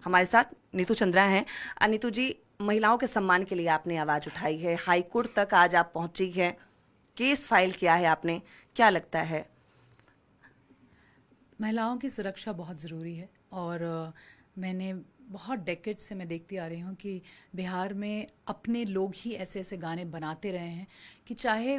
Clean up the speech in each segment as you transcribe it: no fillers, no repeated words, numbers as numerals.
हमारे साथ नीतू चंद्रा हैं। नीतू जी, महिलाओं के सम्मान के लिए आपने आवाज़ उठाई है, हाई कोर्ट तक आज आप पहुंची हैं, केस फाइल किया है आपने, क्या लगता है? महिलाओं की सुरक्षा बहुत ज़रूरी है और मैंने बहुत डेकेड से मैं देखती आ रही हूँ कि बिहार में अपने लोग ही ऐसे ऐसे गाने बनाते रहे हैं कि चाहे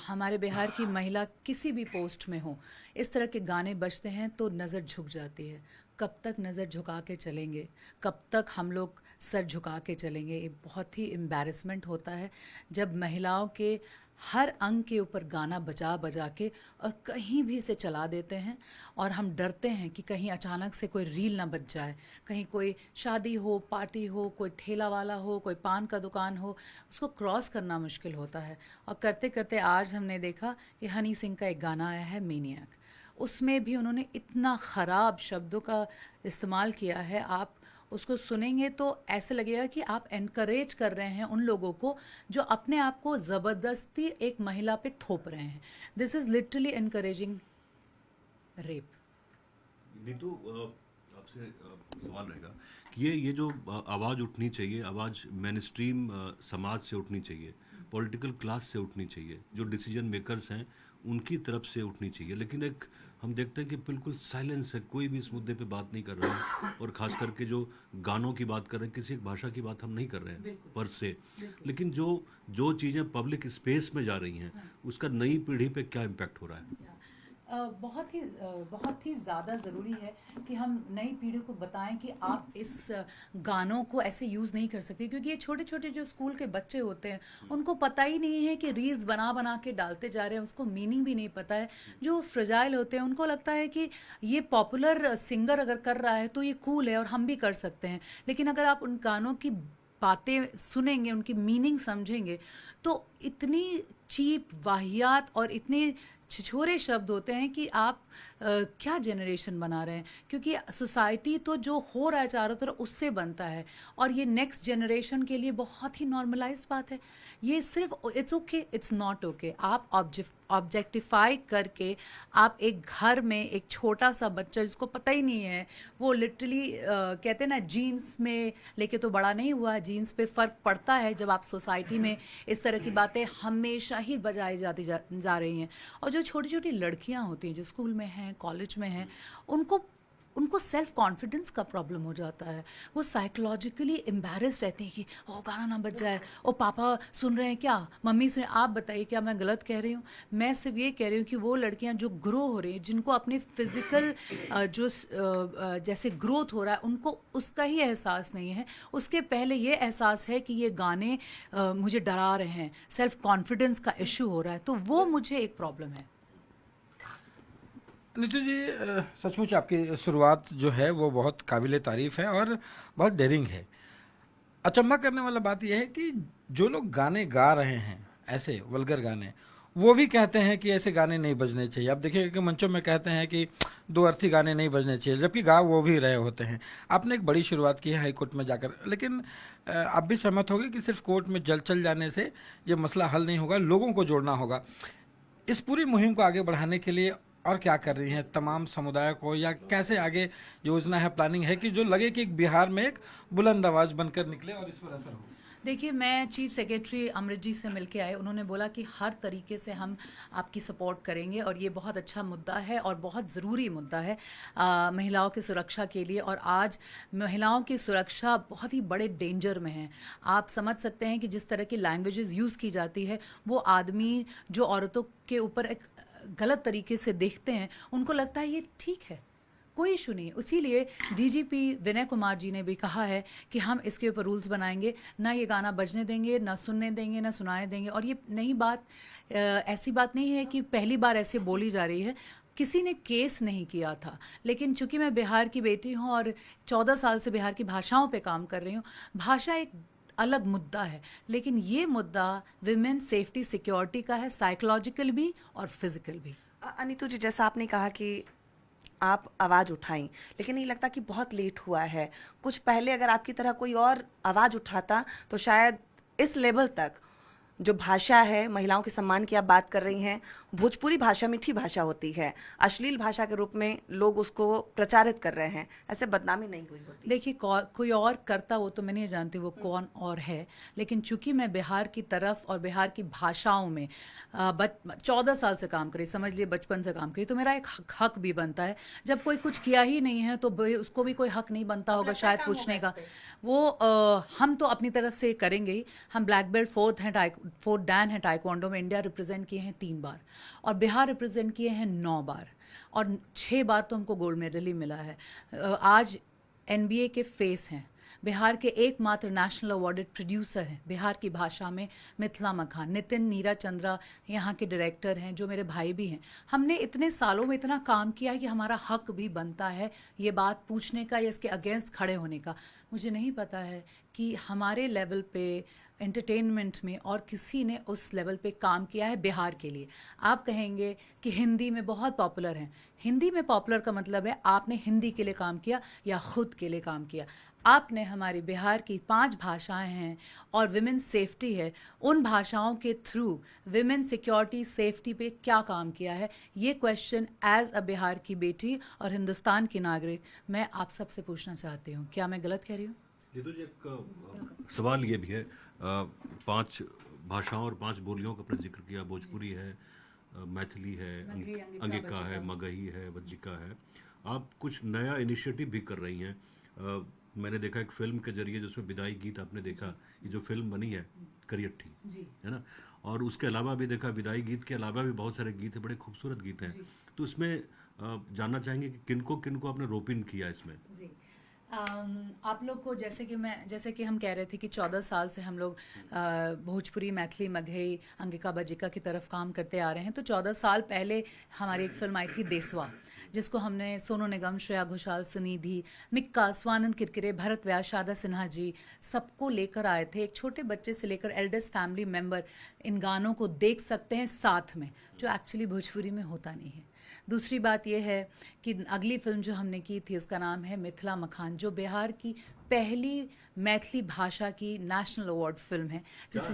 हमारे बिहार की महिला किसी भी पोस्ट में हो, इस तरह के गाने बजते हैं तो नज़र झुक जाती है। कब तक नज़र झुका के चलेंगे, कब तक हम लोग सर झुका के चलेंगे? ये बहुत ही एम्बैरेसमेंट होता है जब महिलाओं के हर अंग के ऊपर गाना बजा बजा के और कहीं भी इसे चला देते हैं और हम डरते हैं कि कहीं अचानक से कोई रील ना बज जाए, कहीं कोई शादी हो, पार्टी हो, कोई ठेला वाला हो, कोई पान का दुकान हो, उसको क्रॉस करना मुश्किल होता है। और करते करते आज हमने देखा कि हनी सिंह का एक गाना आया है मेनियक, उसमें भी उन्होंने इतना ख़राब शब्दों का इस्तेमाल किया है। आप उसको सुनेंगे तो ऐसे लगेगा कि आप एनकरेज कर रहे हैं उन लोगों को जो अपने आप को ज़बरदस्ती एक महिला पे थोप रहे हैं। This is literally encouraging rape. Neetu, आपसे सवाल रहेगा कि ये जो आवाज़ उठनी चाहिए, आवाज़ मेन स्ट्रीम समाज से उठनी चाहिए, पॉलिटिकल क्लास से उठनी चाहिए, जो डिसीजन मेकर्स हैं उनकी तरफ से उठनी चाहिए, लेकिन एक हम देखते हैं कि बिल्कुल साइलेंस है, कोई भी इस मुद्दे पे बात नहीं कर रहा है। और ख़ास करके जो गानों की बात कर रहे हैं, किसी एक भाषा की बात हम नहीं कर रहे हैं पर से, लेकिन जो जो चीज़ें पब्लिक स्पेस में जा रही हैं उसका नई पीढ़ी पे क्या इम्पैक्ट हो रहा है? बहुत ही ज़्यादा ज़रूरी है कि हम नई पीढ़ी को बताएं कि आप इस गानों को ऐसे यूज़ नहीं कर सकते, क्योंकि ये छोटे छोटे जो स्कूल के बच्चे होते हैं उनको पता ही नहीं है कि रील्स बना बना के डालते जा रहे हैं, उसको मीनिंग भी नहीं पता है। जो फ्रजाइल होते हैं उनको लगता है कि ये पॉपुलर सिंगर अगर कर रहा है तो ये कूल है और हम भी कर सकते हैं। लेकिन अगर आप उन गानों की बातें सुनेंगे, उनकी मीनिंग समझेंगे, तो इतनी चीप, वाहियात और इतने छिछोरे शब्द होते हैं कि आप क्या जनरेशन बना रहे हैं। क्योंकि सोसाइटी तो जो हो रहा है चारों तरफ उससे बनता है, और ये नेक्स्ट जनरेशन के लिए बहुत ही नॉर्मलाइज बात है। ये सिर्फ it's okay, it's not okay. आप ऑब्जेक्टिफाई करके आप एक घर में एक छोटा सा बच्चा जिसको पता ही नहीं है, वो लिटरली कहते हैं ना, जीन्स में लेके तो बड़ा नहीं हुआ है, जीन्स पे फ़र्क पड़ता है जब आप सोसाइटी में इस तरह की बातें हमेशा ही बजाई जा रही हैं। और जो छोटी छोटी लड़कियां होती हैं जो स्कूल में हैं, कॉलेज में हैं, उनको उनको सेल्फ कॉन्फिडेंस का प्रॉब्लम हो जाता है। वो साइकोलॉजिकली एम्बैरेस्ड रहती हैं कि ओ गाना ना बज जाए, ओ पापा सुन रहे हैं क्या, मम्मी सुन। आप बताइए क्या मैं गलत कह रही हूँ? मैं सिर्फ ये कह रही हूँ कि वो लड़कियां जो ग्रो हो रही हैं, जिनको अपने फिजिकल जैसे ग्रोथ हो रहा है, उनको उसका ही एहसास नहीं है। उसके पहले ये एहसास है कि ये गाने मुझे डरा रहे हैं, सेल्फ कॉन्फिडेंस का इशू हो रहा है, तो वो मुझे एक प्रॉब्लम है। नीतू जी, सचमुच आपकी शुरुआत जो है वो बहुत काबिल तारीफ़ है और बहुत डेयरिंग है। अचंभा करने वाला बात यह है कि जो लोग गाने गा रहे हैं, ऐसे वल्गर गाने, वो भी कहते हैं कि ऐसे गाने नहीं बजने चाहिए। आप देखिए कि मंचों में कहते हैं कि दो अर्थी गाने नहीं बजने चाहिए, जबकि गा वो भी रहे होते हैं। आपने एक बड़ी शुरुआत की है हाई कोर्ट में जाकर, लेकिन आप भी सहमत होंगे कि सिर्फ कोर्ट में जल चल जाने से ये मसला हल नहीं होगा, लोगों को जोड़ना होगा। इस पूरी मुहिम को आगे बढ़ाने के लिए और क्या कर रही हैं तमाम समुदाय को, या कैसे आगे योजना है, प्लानिंग है कि जो लगे कि बिहार में एक बुलंद आवाज़ बनकर निकले और इस पर असर हो? देखिए, मैं चीफ सेक्रेटरी अमृत जी से मिलके आए, उन्होंने बोला कि हर तरीके से हम आपकी सपोर्ट करेंगे, और ये बहुत अच्छा मुद्दा है और बहुत ज़रूरी मुद्दा है महिलाओं की सुरक्षा के लिए। और आज महिलाओं की सुरक्षा बहुत ही बड़े डेंजर में है। आप समझ सकते हैं कि जिस तरह की लैंग्वेजेस यूज़ की जाती है, वो आदमी जो औरतों के ऊपर एक गलत तरीके से देखते हैं, उनको लगता है ये ठीक है, कोई इशू नहीं है। इसीलिए डीजीपी विनय कुमार जी ने भी कहा है कि हम इसके ऊपर रूल्स बनाएंगे, ना ये गाना बजने देंगे, ना सुनने देंगे, ना सुनाने देंगे। और ये नई बात, ऐसी बात नहीं है कि पहली बार ऐसे बोली जा रही है। किसी ने केस नहीं किया था, लेकिन चूंकि मैं बिहार की बेटी हूँ और 14 साल से बिहार की भाषाओं पे काम कर रही हूँ, भाषा एक अलग मुद्दा है, लेकिन ये मुद्दा विमेन सेफ्टी सिक्योरिटी का है, साइकोलॉजिकल भी और फिजिकल भी। अनीतू जी, जैसा आपने कहा कि आप आवाज़ उठाई, लेकिन नहीं लगता कि बहुत लेट हुआ है? कुछ पहले अगर आपकी तरह कोई और आवाज़ उठाता तो शायद इस लेवल तक जो भाषा है, महिलाओं के सम्मान की आप बात कर रही हैं, भोजपुरी भाषा मीठी भाषा होती है, अश्लील भाषा के रूप में लोग उसको प्रचारित कर रहे हैं, ऐसे बदनामी नहीं हुई होती? देखिए कोई और करता वो तो मैं नहीं जानती वो कौन और है, लेकिन चूंकि मैं बिहार की तरफ और बिहार की भाषाओं में 14 साल से काम करी, समझ लिए बचपन से काम करी, तो मेरा एक हक भी बनता है। जब कोई कुछ किया ही नहीं है तो उसको भी कोई हक नहीं बनता होगा शायद पूछने का। वो हम तो अपनी तरफ से करेंगे ही। हम ब्लैक बेल्ट फोर्थ डैन है टाइक्वांडो में, इंडिया रिप्रेजेंट किए हैं 3 बार और बिहार रिप्रेजेंट किए हैं 9 बार और 6 बार तो हमको गोल्ड मेडल ही मिला है। आज NBA के फेस हैं, बिहार के एकमात्र नेशनल अवार्डेड प्रोड्यूसर हैं बिहार की भाषा में मिथिला मखान। नितिन नीरा चंद्रा यहाँ के डायरेक्टर हैं जो मेरे भाई भी हैं। हमने इतने सालों में इतना काम किया है कि हमारा हक भी बनता है ये बात पूछने का या इसके अगेंस्ट खड़े होने का। मुझे नहीं पता है कि हमारे लेवल पे एंटरटेनमेंट में और किसी ने उस लेवल पे काम किया है बिहार के लिए। आप कहेंगे कि हिंदी में बहुत पॉपुलर हैं, हिंदी में पॉपुलर का मतलब है आपने हिंदी के लिए काम किया या खुद के लिए काम किया। आपने हमारी बिहार की 5 भाषाएं हैं और विमेन सेफ्टी है, उन भाषाओं के थ्रू विमेन सिक्योरिटी सेफ्टी पे क्या काम किया है, ये क्वेश्चन एज अ बिहार की बेटी और हिंदुस्तान की नागरिक मैं आप सबसे पूछना चाहती हूँ। क्या मैं गलत कह रही हूँ? रितु जी, एक सवाल ये भी है, 5 भाषाओं और 5 बोलियों का आपने जिक्र किया, भोजपुरी है, मैथिली है, अंगिका है, मगही है, वज्जिका है। आप कुछ नया इनिशिएटिव भी कर रही हैं। मैंने देखा एक फिल्म के जरिए जिसमें विदाई गीत आपने देखा, ये जो फिल्म बनी है करियट्ठी, है ना, और उसके अलावा भी देखा विदाई गीत के अलावा भी बहुत सारे गीत हैं, बड़े खूबसूरत गीत हैं। तो इसमें जानना चाहेंगे कि किनको किनको आपने रोपिन किया इसमें? जी आप लोग को जैसे कि हम कह रहे थे कि 14 साल से हम लोग भोजपुरी, मैथिली, मगही, अंगिका बज्जिका की तरफ काम करते आ रहे हैं। तो 14 साल पहले हमारी एक फिल्म आई थी देसवा, जिसको हमने सोनू निगम, श्रेया घोषाल, सुनिधि, मिक्का, स्वानंद किरकिरे, भरत व्यास, शारदा सिन्हा जी सबको लेकर आए थे। एक छोटे बच्चे से लेकर एल्डेस्ट फैमिली मेम्बर इन गानों को देख सकते हैं साथ में, जो एक्चुअली भोजपुरी में होता नहीं है। दूसरी बात यह है कि अगली फिल्म जो हमने की थी उसका नाम है मिथिला मखान, जो बिहार की पहली मैथिली भाषा की नेशनल अवार्ड फिल्म है। जिसे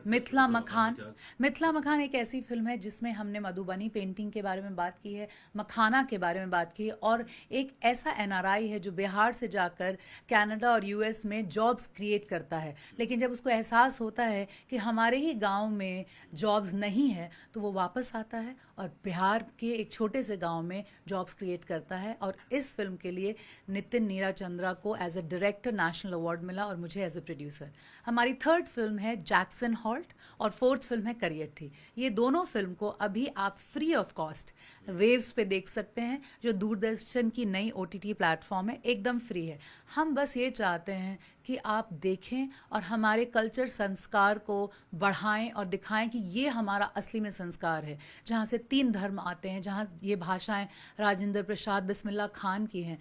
मिथिला मखान, मिथिला मखान एक ऐसी फिल्म है जिसमें हमने मधुबनी पेंटिंग के बारे में बात की है, मखाना के बारे में बात की है और एक ऐसा NRI है जो बिहार से जाकर कनाडा और US में जॉब्स क्रिएट करता है, लेकिन जब उसको एहसास होता है कि हमारे ही गांव में जॉब्स नहीं है तो वो वापस आता है और बिहार के एक छोटे से गांव में जॉब्स क्रिएट करता है। और इस फिल्म के लिए नितिन नीरा चंद्रा को as a director national award मिला और मुझे एज अ प्रोड्यूसर। हमारी 3rd फिल्म है जैक्सन हॉल्ट और 4th फिल्म है करियट्ठी। ये दोनों फिल्म को अभी आप फ्री ऑफ कॉस्ट वेव्स पे देख सकते हैं, जो दूरदर्शन की नई OTT प्लेटफॉर्म है, एकदम फ्री है। हम बस ये चाहते हैं कि आप देखें और हमारे कल्चर संस्कार को बढ़ाएं और दिखाएं कि ये हमारा असली में संस्कार है, जहाँ से 3 धर्म आते हैं, जहाँ ये भाषाएं राजेंद्र प्रसाद बिस्मिल्लाह खान की हैं।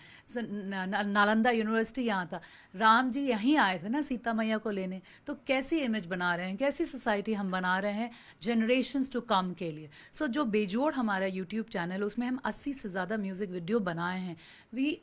नालंदा यूनिवर्सिटी यहाँ था, राम जी यहीं आए थे ना सीता मैया को लेने। तो कैसी इमेज बना रहे हैं, कैसी सोसाइटी हम बना रहे हैं जनरेशन्स टू कम के लिए। सो जो बेजोड़ हमारा यूट्यूब चैनल, उसमें हम 80 से ज़्यादा म्यूज़िक वीडियो बनाए हैं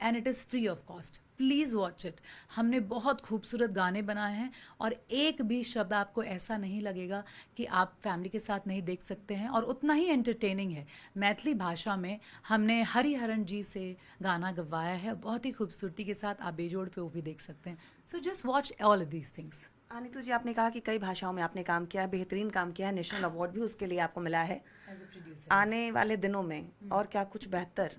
and it is free of cost. Please watch it. हमने बहुत खूबसूरत गाने बनाए हैं और एक भी शब्द आपको ऐसा नहीं लगेगा कि आप फैमिली के साथ नहीं देख सकते हैं, और उतना ही एंटरटेनिंग है। मैथिली भाषा में हमने हरिहरन जी से गाना गवाया है, बहुत ही खूबसूरती के साथ। आप बेजोड़ पे वो भी देख सकते हैं। So just watch all of these things. Anitu ji, आपने कहा कि कई भाषाओं में आपने काम किया है, बेहतरीन काम किया है, नेशनल अवार्ड भी उसके लिए आपको मिला है। आने वाले दिनों में और क्या कुछ बेहतर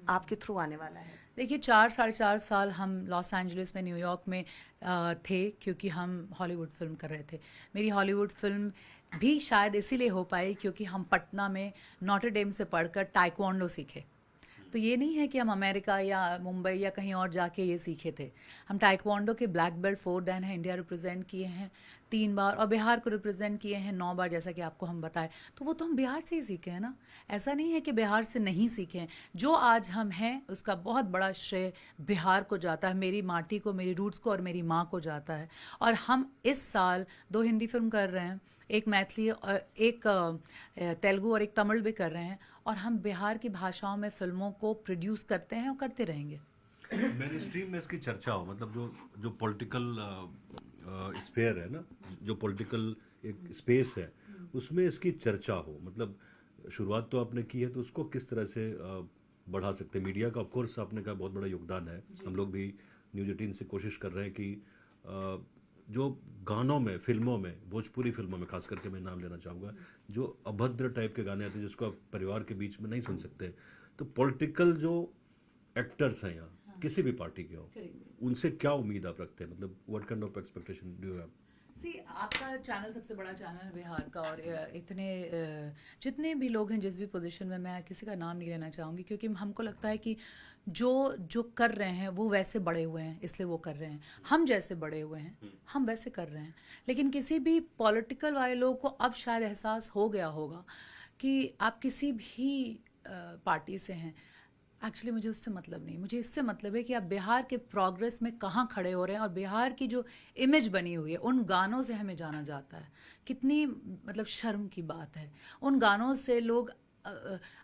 आपके थ्रू आने वाला है? देखिए 4-4.5 साल हम लॉस एंजलिस में, न्यूयॉर्क में थे, क्योंकि हम हॉलीवुड फिल्म कर रहे थे। मेरी हॉलीवुड फिल्म भी शायद इसीलिए हो पाई क्योंकि हम पटना में नॉटर डेम से पढ़कर टाइक्वांडो सीखे। तो ये नहीं है कि हम अमेरिका या मुंबई या कहीं और जाके ये सीखे थे। हम टाइक्वांडो के ब्लैक बेल्ट 4 डैन हैं, इंडिया रिप्रेजेंट किए हैं 3 बार और बिहार को रिप्रेजेंट किए हैं 9 बार, जैसा कि आपको हम बताएं। तो वो तो हम बिहार से ही सीखे हैं ना, ऐसा नहीं है कि बिहार से नहीं सीखे हैं। जो आज हम हैं उसका बहुत बड़ा श्रेय बिहार को जाता है, मेरी माटी को, मेरी रूट्स को और मेरी माँ को जाता है। और हम इस साल 2 हिंदी फिल्म कर रहे हैं, एक मैथिली और एक तेलुगु और एक तमिल भी कर रहे हैं, और हम बिहार की भाषाओं में फिल्मों को प्रोड्यूस करते हैं और करते रहेंगे। मेन स्ट्रीम में इसकी चर्चा हो, मतलब जो पॉलिटिकल स्फेयर है ना, जो पॉलिटिकल एक स्पेस है उसमें इसकी चर्चा हो, मतलब शुरुआत तो आपने की है तो उसको किस तरह से बढ़ा सकते हैं? मीडिया का ऑफकोर्स आपने कहा बहुत बड़ा योगदान है, हम लोग भी न्यूज 18 से कोशिश कर रहे हैं कि जो गानों में, फिल्मों में, भोजपुरी फिल्मों में खास करके मैं नाम लेना चाहूँगा, जो अभद्र टाइप के गाने आते हैं जिसको आप परिवार के बीच में नहीं सुन सकते, तो पॉलिटिकल जो एक्टर्स हैं यहाँ किसी भी पार्टी के हो, उनसे क्या उम्मीद आप रखते हैं? मतलब what kind of expectation do you have? See, आपका चैनल सबसे बड़ा चैनल है बिहार का, और इतने जितने भी लोग हैं जिस भी पोजीशन में, मैं किसी का नाम नहीं लेना चाहूँगी क्योंकि हमको लगता है कि जो जो कर रहे हैं वो वैसे बड़े हुए हैं इसलिए वो कर रहे हैं, हम जैसे बड़े हुए हैं हम वैसे कर रहे हैं। लेकिन किसी भी पॉलिटिकल वाले लोग को अब शायद एहसास हो गया होगा कि आप किसी भी पार्टी से हैं, एक्चुअली मुझे उससे मतलब नहीं, मुझे इससे मतलब है कि आप बिहार के प्रोग्रेस में कहाँ खड़े हो रहे हैं, और बिहार की जो इमेज बनी हुई है उन गानों से हमें जाना जाता है। कितनी मतलब शर्म की बात है, उन गानों से लोग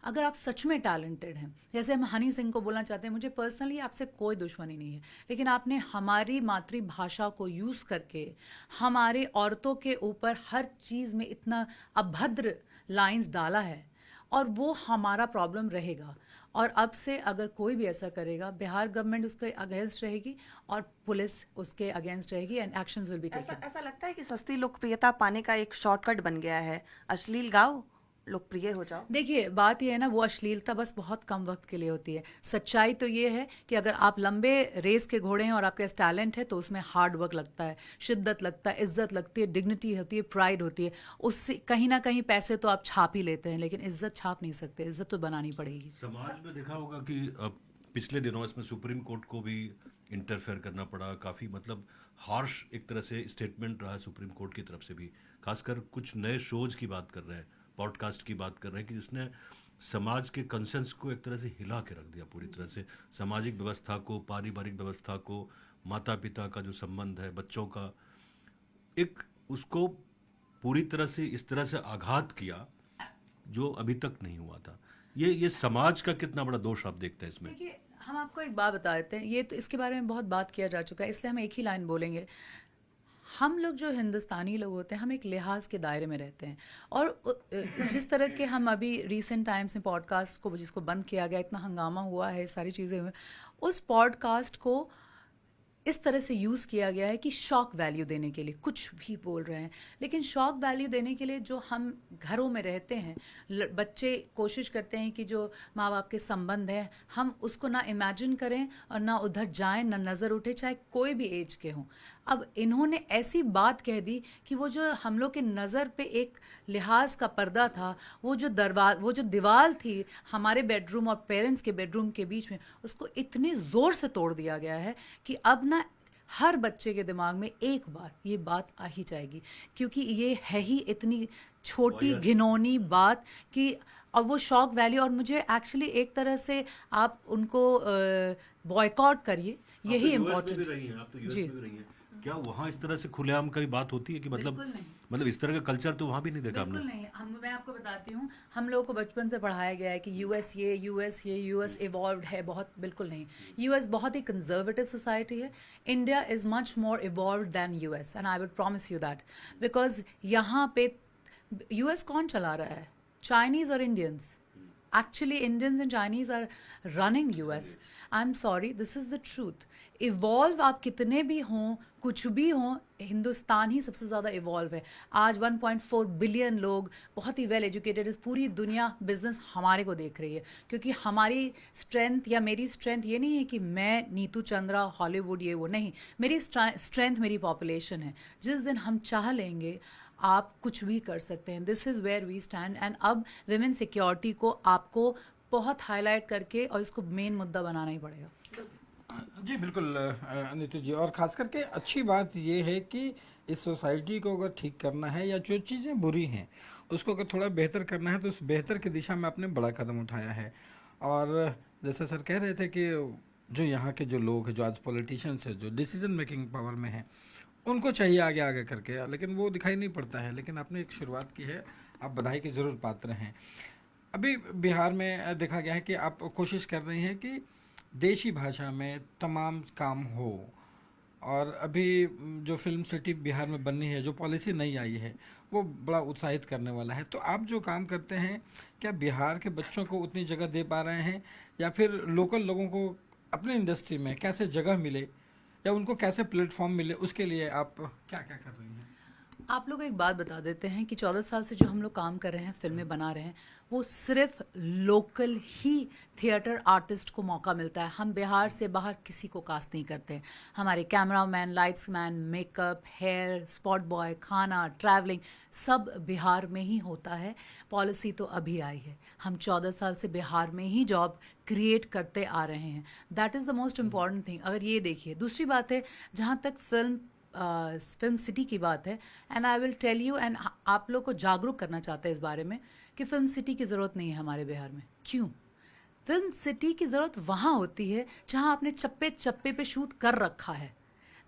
अगर आप सच में टैलेंटेड हैं, जैसे हम हनी सिंह को बोलना चाहते हैं, मुझे पर्सनली आपसे कोई दुश्मनी नहीं है, लेकिन आपने हमारी मातृभाषा को यूज़ करके हमारे औरतों के ऊपर हर चीज़ में इतना अभद्र लाइंस डाला है, और वो हमारा प्रॉब्लम रहेगा। और अब से अगर कोई भी ऐसा करेगा, बिहार गवर्नमेंट उसके अगेंस्ट रहेगी और पुलिस उसके अगेंस्ट रहेगी, and actions will be taken. ऐसा लगता है कि सस्ती लोकप्रियता पाने का एक शॉर्टकट बन गया है, अश्लील गाओ लोकप्रिय हो जाओ। देखिए, बात यह है ना, वो अश्लीलता बस बहुत कम वक्त के लिए होती है। सच्चाई तो ये है कि अगर आप लंबे रेस के घोड़े हैं और आपके पास टैलेंट है तो उसमें हार्ड वर्क लगता है, शिद्दत लगता है, इज्जत लगती है, डिग्निटी होती है, प्राइड होती है। उससे कहीं ना कहीं पैसे तो आप छाप ही लेते हैं, लेकिन इज्जत छाप नहीं सकते, इज्जत तो बनानी पड़ेगी। समाज में देखा होगा कि पिछले दिनों इसमें सुप्रीम कोर्ट को भी इंटरफेयर करना पड़ा, काफ़ी मतलब हार्श एक तरह से स्टेटमेंट रहा है सुप्रीम कोर्ट की तरफ से भी, खासकर कुछ नए शोज की बात कर रहे हैं, पॉडकास्ट की बात कर रहे हैं कि जिसने समाज के कंसेंस को एक तरह से हिला के रख दिया पूरी तरह से, सामाजिक व्यवस्था को, पारिवारिक व्यवस्था को, माता पिता का जो संबंध है, बच्चों का, एक उसको पूरी तरह से इस तरह से आघात किया जो अभी तक नहीं हुआ था। ये समाज का कितना बड़ा दोष आप देखते हैं इसमें? देखिए, हम आपको एक बात बता देते हैं, ये तो इसके बारे में बहुत बात किया जा चुका है, इसलिए हम एक ही लाइन बोलेंगे। हम लोग जो हिंदुस्तानी लोग होते हैं, हम एक लिहाज के दायरे में रहते हैं, और जिस तरह के हम अभी रिसेंट टाइम्स में पॉडकास्ट को जिसको बंद किया गया, इतना हंगामा हुआ है, सारी चीज़ें हुई, उस पॉडकास्ट को इस तरह से यूज़ किया गया है कि शॉक वैल्यू देने के लिए कुछ भी बोल रहे हैं। लेकिन शॉक वैल्यू देने के लिए जो हम घरों में रहते हैं, बच्चे कोशिश करते हैं कि जो माँ बाप के संबंध है हम उसको ना इमेजिन करें और ना उधर जाएं, ना नज़र उठे, चाहे कोई भी एज के हों। अब इन्होंने ऐसी बात कह दी कि वो जो हम लोग के नज़र पे एक लिहाज का पर्दा था, वो जो दीवार थी हमारे बेडरूम और पेरेंट्स के बेडरूम के बीच में, उसको इतने ज़ोर से तोड़ दिया गया है कि अब ना हर बच्चे के दिमाग में एक बार ये बात आ ही जाएगी, क्योंकि ये है ही इतनी छोटी घिनौनी बात कि, और वो शॉक वैल्यू, और मुझे एक्चुअली एक तरह से आप उनको बॉयकॉट करिए, यही इम्पोर्टेंट। आप तो यूएस में भी रही हैं, क्या वहाँ इस तरह से खुलेआम कभी बात होती है कि मतलब बिल्कुल नहीं। मतलब इस तरह का कल्चर तो वहाँ भी नहीं देखा बिल्कुल हमने। नहीं। मैं आपको बताती हूँ, हम लोगों को बचपन से पढ़ाया गया है कि यूएस इवॉल्व्ड है बहुत, बिल्कुल नहीं। यूएस बहुत ही कंजर्वेटिव सोसाइटी है, India is much more evolved than US, and I would promise you that, because यहाँ पे यूएस कौन चला रहा है? चाइनीज़ और Indians. Actually, Indians and Chinese are running US. I'm sorry, this is the truth. Evolve आप कितने भी हों, कुछ भी हों, हिंदुस्तान ही सबसे ज़्यादा इवॉल्व है। आज 1.4 बिलियन लोग बहुत ही वेल एजुकेटेड है, पूरी दुनिया बिजनेस हमारे को देख रही है, क्योंकि हमारी स्ट्रेंथ या मेरी स्ट्रेंथ ये नहीं है कि मैं नीतू चंद्रा हॉलीवुड ये वो नहीं, मेरी स्ट्रेंथ मेरी पॉपुलेशन है। जिस दिन हम चाह लेंगे आप कुछ भी कर सकते हैं। This is where we stand, and अब विमेन सिक्योरिटी को आपको बहुत हाईलाइट करके और इसको मेन मुद्दा बनाना ही पड़ेगा। जी बिल्कुल नीतू जी, और ख़ास करके अच्छी बात ये है कि इस सोसाइटी को अगर ठीक करना है या जो चीज़ें बुरी हैं उसको अगर थोड़ा बेहतर करना है तो उस बेहतर की दिशा में आपने बड़ा कदम उठाया है। और जैसे सर कह रहे थे कि जो यहाँ के जो लोग हैं, जो आज पॉलिटिशियंस हैं, जो डिसीजन मेकिंग पावर में हैं, उनको चाहिए आगे आगे करके, लेकिन वो दिखाई नहीं पड़ता है। लेकिन आपने एक शुरुआत की है, आप बधाई के ज़रूर पात्र हैं। अभी बिहार में देखा गया है कि आप कोशिश कर रही हैं कि देशी भाषा में तमाम काम हो, और अभी जो फिल्म सिटी बिहार में बननी है, जो पॉलिसी नई आई है, वो बड़ा उत्साहित करने वाला है। तो आप जो काम करते हैं, क्या बिहार के बच्चों को उतनी जगह दे पा रहे हैं, या फिर लोकल लोगों को अपनी इंडस्ट्री में कैसे जगह मिले या उनको कैसे प्लेटफॉर्म मिले, उसके लिए आप क्या क्या कर रही हैं? आप लोग एक बात बता देते हैं कि 14 साल से जो हम लोग काम कर रहे हैं, फिल्में बना रहे हैं, वो सिर्फ लोकल ही थिएटर आर्टिस्ट को मौका मिलता है। हम बिहार से बाहर किसी को कास्ट नहीं करते हैं। हमारे cameraman, lights man, makeup, hair, spot boy, खाना, ट्रैवलिंग सब बिहार में ही होता है। पॉलिसी तो अभी आई है। हम 14 साल से बिहार में ही जॉब क्रिएट करते आ रहे हैं। That is the most important thing. अगर ये देखिए, दूसरी बात है, जहाँ तक फिल्म सिटी की बात है, and I will tell you, and आप लोग को जागरूक करना चाहते हैं इस बारे में कि फिल्म सिटी की ज़रूरत नहीं है हमारे बिहार में। क्यों? फिल्म सिटी की ज़रूरत वहाँ होती है जहाँ आपने चप्पे चप्पे पे शूट कर रखा है।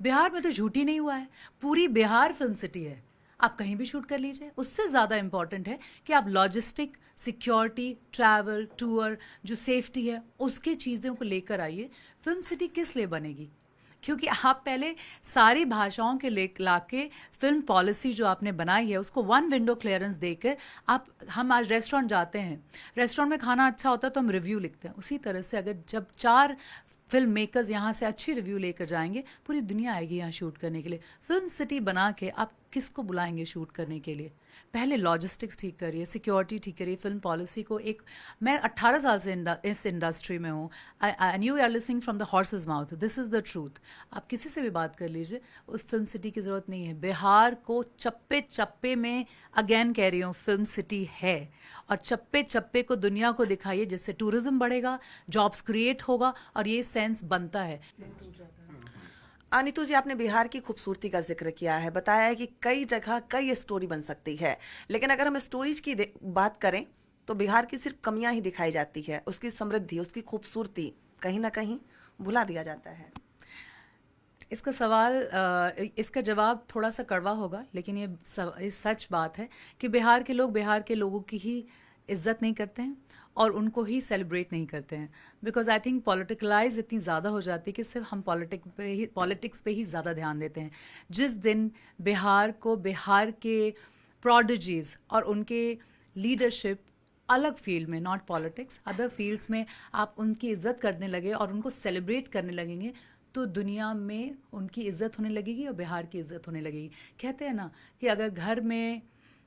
बिहार में तो शूट ही नहीं हुआ है। पूरी बिहार फिल्म सिटी है, आप कहीं भी शूट कर लीजिए। उससे ज़्यादा इम्पॉर्टेंट है कि आप लॉजिस्टिक, सिक्योरिटी, ट्रैवल, टूर, जो सेफ्टी है, उसके चीज़ों को लेकर आइए। फिल्म सिटी किस लिए बनेगी? क्योंकि आप पहले सारी भाषाओं के ला के फिल्म पॉलिसी जो आपने बनाई है, उसको वन विंडो क्लियरेंस देकर आप, हम आज रेस्टोरेंट जाते हैं, रेस्टोरेंट में खाना अच्छा होता है तो हम रिव्यू लिखते हैं। उसी तरह से अगर जब 4 फिल्म मेकर्स यहाँ से अच्छी रिव्यू लेकर जाएंगे, पूरी दुनिया आएगी यहाँ शूट करने के लिए। फिल्म सिटी बना के आप किसको बुलाएंगे शूट करने के लिए? पहले लॉजिस्टिक्स ठीक करिए, सिक्योरिटी ठीक करिए, फिल्म पॉलिसी को एक, मैं 18 साल से इस इंडस्ट्री में हूँ, and you are listening from the horse's mouth, this is the truth. आप किसी से भी बात कर लीजिए, उस फिल्म सिटी की ज़रूरत नहीं है। बिहार को चप्पे चप्पे में, अगेन कह रही हूँ, फिल्म सिटी है, और चप्पे चप्पे को दुनिया को दिखाइए, जिससे टूरिज्म बढ़ेगा, जॉब्स क्रिएट होगा, और ये सेंस बनता है। नीतू जी, आपने बिहार की खूबसूरती का जिक्र किया है, बताया है कि कई जगह कई स्टोरी बन सकती है, लेकिन अगर हम स्टोरीज की बात करें तो बिहार की सिर्फ कमियां ही दिखाई जाती है। उसकी समृद्धि, उसकी खूबसूरती कहीं ना कहीं भुला दिया जाता है। इसका सवाल, इसका जवाब थोड़ा सा कड़वा होगा, लेकिन ये सच बात है कि बिहार के लोग बिहार के लोगों की ही इज्जत नहीं करते हैं और उनको ही सेलिब्रेट नहीं करते हैं। बिकॉज आई थिंक पॉलिटिकलाइज इतनी ज़्यादा हो जाती है कि सिर्फ हम पॉलिटिक्स पे ही ज़्यादा ध्यान देते हैं। जिस दिन बिहार को, बिहार के प्रोडिजीज और उनके लीडरशिप अलग फील्ड में, नॉट पॉलिटिक्स, अदर फील्ड्स में आप उनकी इज्जत करने लगे और उनको सेलिब्रेट करने लगेंगे, तो दुनिया में उनकी इज्जत होने लगेगी और बिहार की इज्जत होने लगेगी। कहते हैं ना कि अगर घर में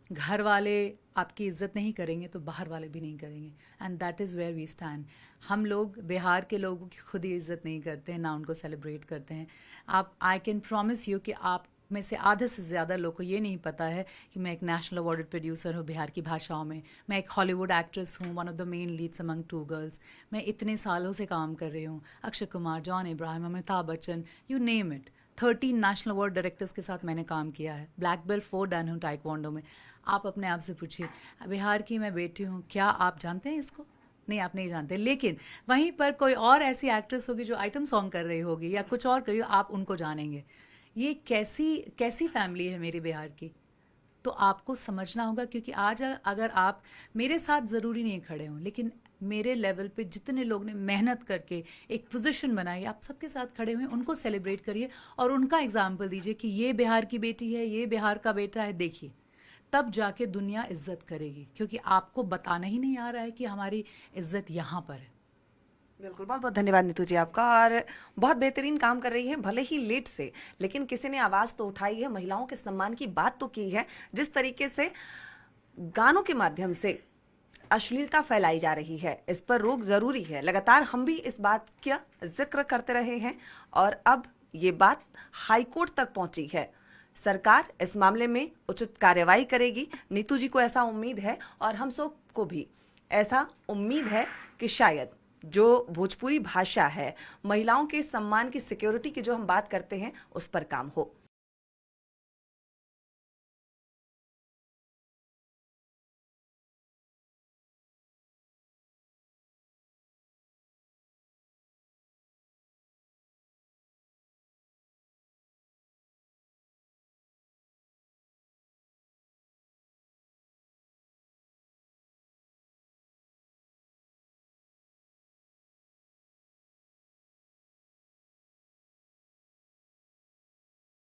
घर वाले आपकी इज्जत नहीं करेंगे तो बाहर वाले भी नहीं करेंगे, and that is where we stand. हम लोग बिहार के लोगों की खुद ही इज्जत नहीं करते हैं, ना उनको सेलिब्रेट करते हैं। आई कैन प्रॉमिस यू कि आप में से आधे से ज़्यादा लोग को ये नहीं पता है कि मैं एक नेशनल अवार्डेड प्रोड्यूसर हूँ बिहार की भाषाओं में। मैं एक हॉलीवुड एक्ट्रेस हूँ, one of the main Leeds among 2 girls. मैं इतने सालों से काम कर रही हूँ। Akshay Kumar, John Ibrahim, Amitabh Bachchan, you name it, 13 national award directors के साथ मैंने काम किया है। ब्लैक बेल्ट 4 डन हूँ टाइक्वांडो में। आप अपने आप से पूछिए, बिहार की मैं बेटी हूँ, क्या आप जानते हैं इसको? नहीं, आप नहीं जानते। लेकिन वहीं पर कोई और ऐसी एक्ट्रेस होगी जो आइटम सॉन्ग कर रही होगी या कुछ और कर रही हो, आप उनको जानेंगे। ये कैसी फैमिली है मेरी बिहार की, तो आपको समझना होगा। क्योंकि आज अगर आप मेरे साथ ज़रूरी नहीं खड़े हों, लेकिन मेरे लेवल पे जितने लोग ने मेहनत करके एक पोजीशन बनाई, आप सबके साथ खड़े हुए, उनको सेलिब्रेट करिए और उनका एग्जाम्पल दीजिए कि ये बिहार की बेटी है, ये बिहार का बेटा है, देखिए, तब जाके दुनिया इज्जत करेगी। क्योंकि आपको बताना ही नहीं आ रहा है कि हमारी इज्जत यहाँ पर है। बिल्कुल, बहुत बहुत धन्यवाद नीतू जी आपका। और बहुत बेहतरीन काम कर रही है, भले ही लेट से, लेकिन किसी ने आवाज़ तो उठाई है, महिलाओं के सम्मान की बात तो की है। जिस तरीके से गानों के माध्यम से अश्लीलता फैलाई जा रही है, इस पर रोक ज़रूरी है। लगातार हम भी इस बात का जिक्र करते रहे हैं और अब ये बात हाईकोर्ट तक पहुंची है। सरकार इस मामले में उचित कार्रवाई करेगी, नीतू जी को ऐसा उम्मीद है और हम सब को भी ऐसा उम्मीद है कि शायद जो भोजपुरी भाषा है, महिलाओं के सम्मान की, सिक्योरिटी की जो हम बात करते हैं, उस पर काम हो।